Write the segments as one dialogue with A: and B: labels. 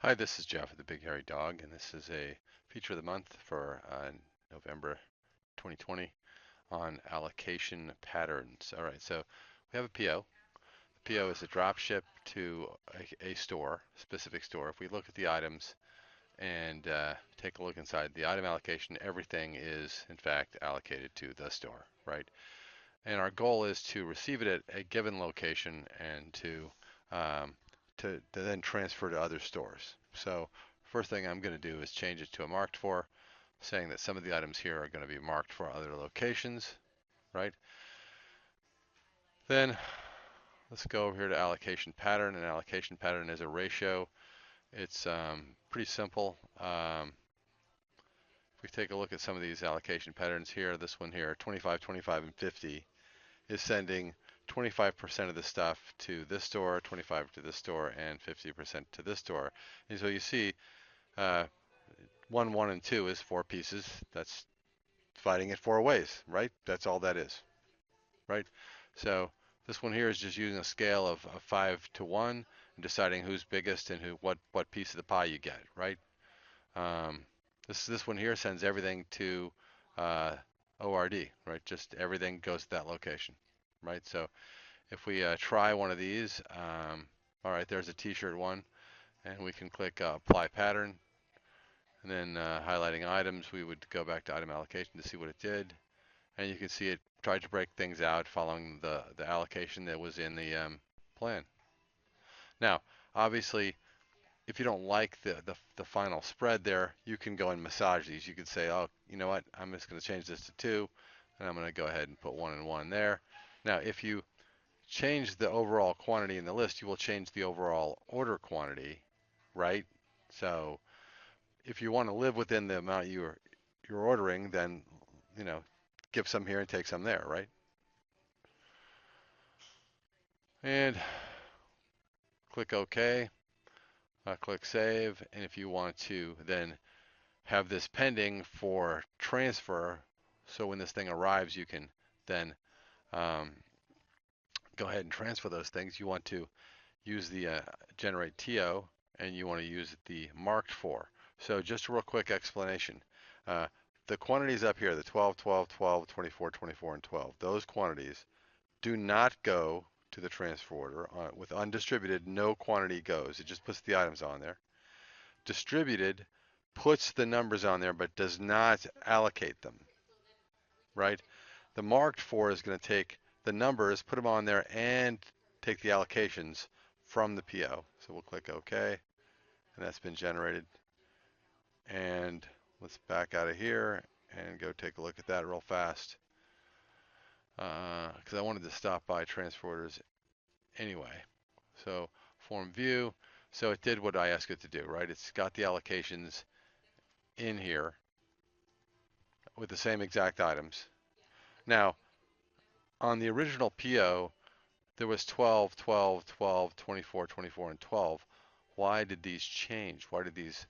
A: Hi, this is Jeff with the Big Hairy Dog, and this is a feature of the month for November 2020 on allocation patterns. All right, so we have a PO. The PO is a drop ship to a store, specific store. If we look at the items and take a look inside the item allocation, everything is in fact allocated to the store, right? And our goal is to receive it at a given location and um, to then transfer to other stores. So first thing I'm going to do is change it to a marked for, saying that some of the items here are going to be marked for other locations, right? Then let's go over here to allocation pattern. An allocation pattern is a ratio. It's pretty simple. If we take a look at some of these allocation patterns here, this one here, 25, 25, and 50, is sending 25% of the stuff to this store, 25 to this store, and 50% to this store. And so you see, uh, 1, 1, and 2 is 4 pieces. That's dividing it 4 ways, right? That's all that is, right? So this one here is just using a scale of 5 to 1 and deciding who's biggest and what piece of the pie you get, right? Um, this one here sends everything to uh, ORD, right? Just everything goes to that location, right? So if we try one of these, all right, there's a t-shirt one, and we can click apply pattern, and then highlighting items, we would go back to item allocation to see what it did, and you can see it tried to break things out following the allocation that was in the plan. Now, obviously, if you don't like the final spread there, you can go and massage these. You could say, oh, you know what, I'm just going to change this to 2, and I'm going to go ahead and put 1 and 1 there. Now, if you change the overall quantity in the list, you will change the overall order quantity, right? So if you want to live within the amount you're ordering, then you know, give some here and take some there, right? And click OK, click Save, and if you want to then have this pending for transfer, so when this thing arrives, you can then um, go ahead and transfer those things. You want to use the generate TO, and you want to use the marked for. So just a real quick explanation. Uh, the quantities up here, the 12, 12, 12, 24, 24, and 12, those quantities do not go to the transfer order. With undistributed, no quantity goes. It just puts the items on there. Distributed puts the numbers on there but does not allocate them, right? The marked for is going to take the numbers, put them on there, and take the allocations from the PO. So we'll click OK, and that's been generated. And let's back out of here and go take a look at that real fast, because I wanted to stop by transfer orders anyway. So form view, so it did what I asked it to do, right? It's got the allocations in here with the same exact items. Now, on the original PO, there was 12, 12, 12, 24, 24, and 12. Why did these change? Why did these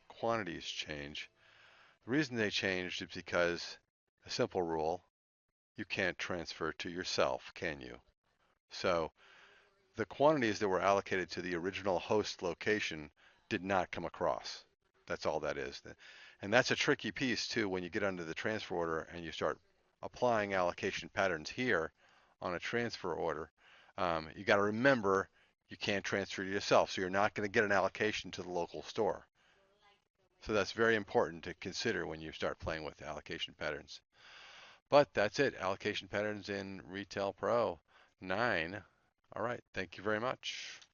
A: quantities change? The reason they changed is because a simple rule, you can't transfer to yourself, can you? So the quantities that were allocated to the original host location did not come across. That's all that is. And that's a tricky piece too when you get under the transfer order and you start applying allocation patterns here on a transfer order. You got to remember you can't transfer to yourself, so you're not going to get an allocation to the local store. So that's very important to consider when you start playing with allocation patterns. But that's it, allocation patterns in Retail Pro 9. All right, thank you very much.